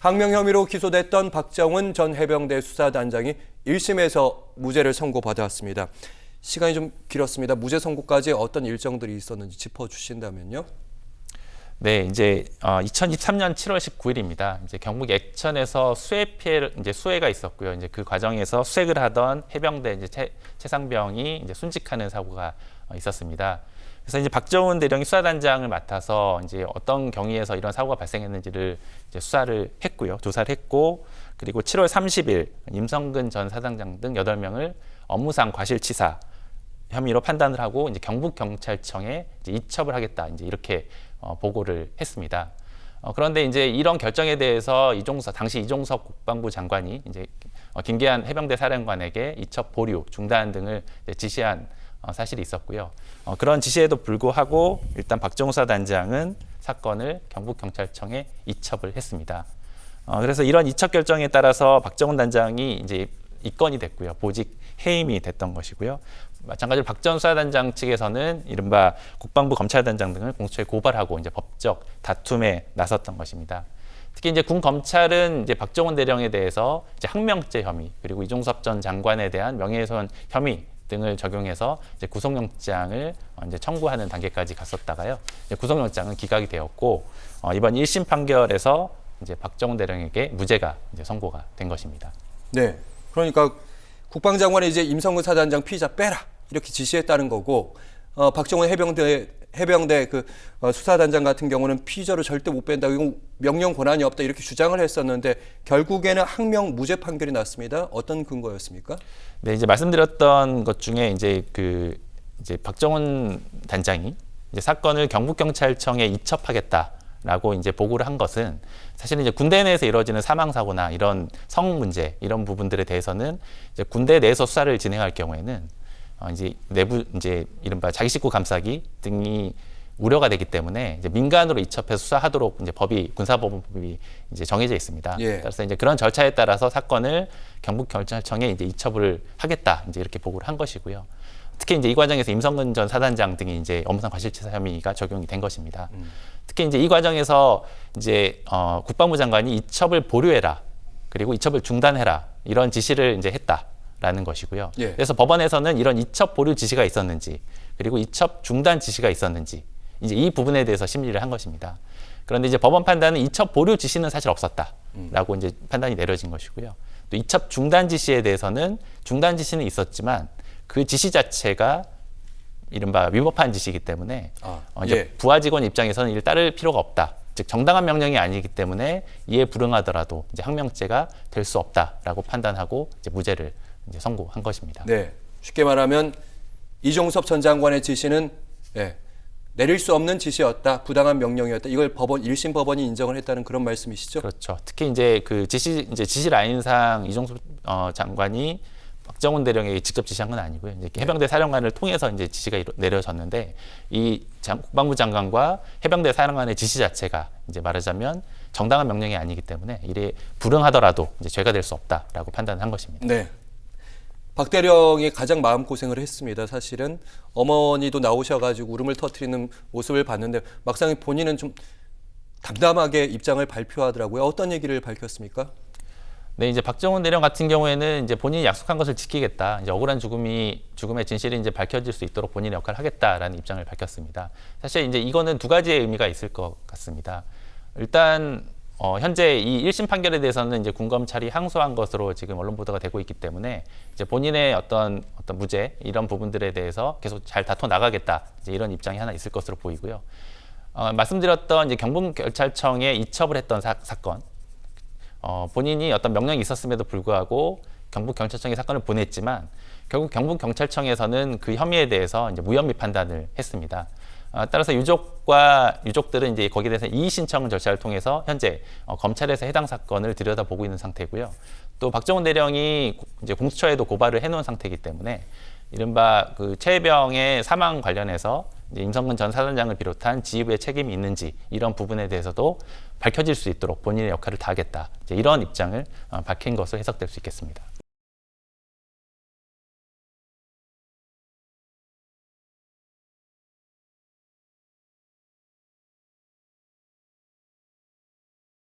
항명 혐의로 기소됐던 박정훈 전 해병대 수사단장이 1심에서 무죄를 선고받았습니다. 시간이 좀 길었습니다. 무죄 선고까지 어떤 일정들이 있었는지 짚어주신다면요. 네, 이제 2023년 7월 19일입니다. 이제 경북 액천에서 수해가 있었고요. 이제 그 과정에서 수색을 하던 해병대 최상병이 이제 순직하는 사고가 있었습니다. 그래서 이제 박정훈 대령이 수사단장을 맡아서 이제 어떤 경위에서 이런 사고가 발생했는지를 이제 수사를 했고요. 조사를 했고, 그리고 7월 30일 임성근 전 사단장 등 8명을 업무상 과실치사 혐의로 판단을 하고 이제 경북경찰청에 이제 이첩을 하겠다. 이제 이렇게 보고를 했습니다. 그런데 이제 이런 결정에 대해서 당시 이종섭 국방부 장관이 이제 김계한 해병대 사령관에게 이첩 보류, 중단 등을 지시한 사실이 있었고요. 그런 지시에도 불구하고 일단 박정훈 수사단장은 사건을 경북경찰청에 이첩을 했습니다. 그래서 이런 이첩 결정에 따라서 박정훈 단장이 이제 입건이 됐고요. 보직 해임이 됐던 것이고요. 마찬가지로 박정훈 수사단장 측에서는 이른바 국방부 검찰단장 등을 공수처에 고발하고 이제 법적 다툼에 나섰던 것입니다. 특히 이제 군 검찰은 이제 박정훈 대령에 대해서 이제 항명죄 혐의 그리고 이종섭 전 장관에 대한 명예훼손 혐의 등을 적용해서 이제 구속영장을 이제 청구하는 단계까지 갔었다가요. 이제 구속영장은 기각이 되었고 이번 1심 판결에서 이제 박정훈 대령에게 무죄가 이제 선고가 된 것입니다. 네, 그러니까 국방장관이 이제 임성근 사단장 피의자 빼라 이렇게 지시했다는 거고, 박정훈 해병대 그 수사단장 같은 경우는 피의자로 절대 못 뺀다, 이건 명령 권한이 없다 이렇게 주장을 했었는데 결국에는 항명 무죄 판결이 났습니다. 어떤 근거였습니까? 네, 이제 말씀드렸던 것 중에 이제 이제 박정훈 단장이 이제 사건을 경북경찰청에 이첩하겠다라고 이제 보고를 한 것은 사실은 이제 군대 내에서 이루어지는 사망 사고나 이런 성 문제 이런 부분들에 대해서는 이제 군대 내에서 수사를 진행할 경우에는 이제 내부 이제 이른바 자기 식구 감싸기 등이 우려가 되기 때문에 이제 민간으로 이첩해서 수사하도록 이제 군사법원법이 이제 정해져 있습니다. 예. 따라서 이제 그런 절차에 따라서 사건을 경북경찰청에 이제 이첩을 하겠다 이제 이렇게 보고를 한 것이고요. 특히 이제 이 과정에서 임성근 전 사단장 등이 이제 업무상 과실치사 혐의가 적용이 된 것입니다. 특히 이제 이 과정에서 이제 국방부 장관이 이첩을 보류해라 그리고 이첩을 중단해라 이런 지시를 이제 했다라는 것이고요. 예. 그래서 법원에서는 이런 이첩 보류 지시가 있었는지 그리고 이첩 중단 지시가 있었는지 이제 이 부분에 대해서 심리를 한 것입니다. 그런데 이제 법원 판단은 이첩 보류 지시는 사실 없었다라고 이제 판단이 내려진 것이고요. 또 이첩 중단 지시에 대해서는 중단 지시는 있었지만 그 지시 자체가 이른바 위법한 지시이기 때문에 이제 예. 부하 직원 입장에서는 이를 따를 필요가 없다. 즉 정당한 명령이 아니기 때문에 이에 불응하더라도 이제 항명죄가 될 수 없다라고 판단하고 이제 무죄를 이제 선고한 것입니다. 네, 쉽게 말하면 이종섭 전 장관의 지시는 내릴 수 없는 지시였다, 부당한 명령이었다. 이걸 1심 법원이 인정을 했다는 그런 말씀이시죠? 그렇죠. 특히 이제 그 지시 라인상 이종섭 장관이 박정훈 대령에게 직접 지시한 건 아니고요. 이제 해병대 사령관을 통해서 이제 지시가 내려졌는데 이 국방부 장관과 해병대 사령관의 지시 자체가 이제 말하자면 정당한 명령이 아니기 때문에 이래 불응하더라도 이제 죄가 될 수 없다라고 판단한 것입니다. 네. 박 대령이 가장 마음고생을 했습니다. 사실은 어머니도 나오셔가지고 울음을 터뜨리는 모습을 봤는데 막상 본인은 좀 담담하게 입장을 발표하더라고요. 어떤 얘기를 밝혔습니까? 네, 이제 박정훈 대령 같은 경우에는 이제 본인이 약속한 것을 지키겠다. 이제 억울한 죽음의 진실이 이제 밝혀질 수 있도록 본인의 역할을 하겠다라는 입장을 밝혔습니다. 사실 이제 이거는 두 가지의 의미가 있을 것 같습니다. 일단 현재 이 1심 판결에 대해서는 이제 군검찰이 항소한 것으로 지금 언론 보도가 되고 있기 때문에 이제 본인의 어떤 무죄 이런 부분들에 대해서 계속 잘 다퉈 나가겠다. 이제 이런 입장이 하나 있을 것으로 보이고요. 말씀드렸던 이제 경북경찰청에 이첩을 했던 사건. 본인이 어떤 명령이 있었음에도 불구하고 경북경찰청에 사건을 보냈지만 결국 경북경찰청에서는 그 혐의에 대해서 이제 무혐의 판단을 했습니다. 따라서 유족들은 이제 거기에 대해서 이의 신청 절차를 통해서 현재 검찰에서 해당 사건을 들여다보고 있는 상태고요. 또 박정훈 대령이 이제 공수처에도 고발을 해놓은 상태이기 때문에 이른바 그 최혜병의 사망 관련해서 이제 임성근 전 사단장을 비롯한 지휘부의 책임이 있는지 이런 부분에 대해서도 밝혀질 수 있도록 본인의 역할을 다하겠다. 이제 이런 입장을 밝힌 것으로 해석될 수 있겠습니다.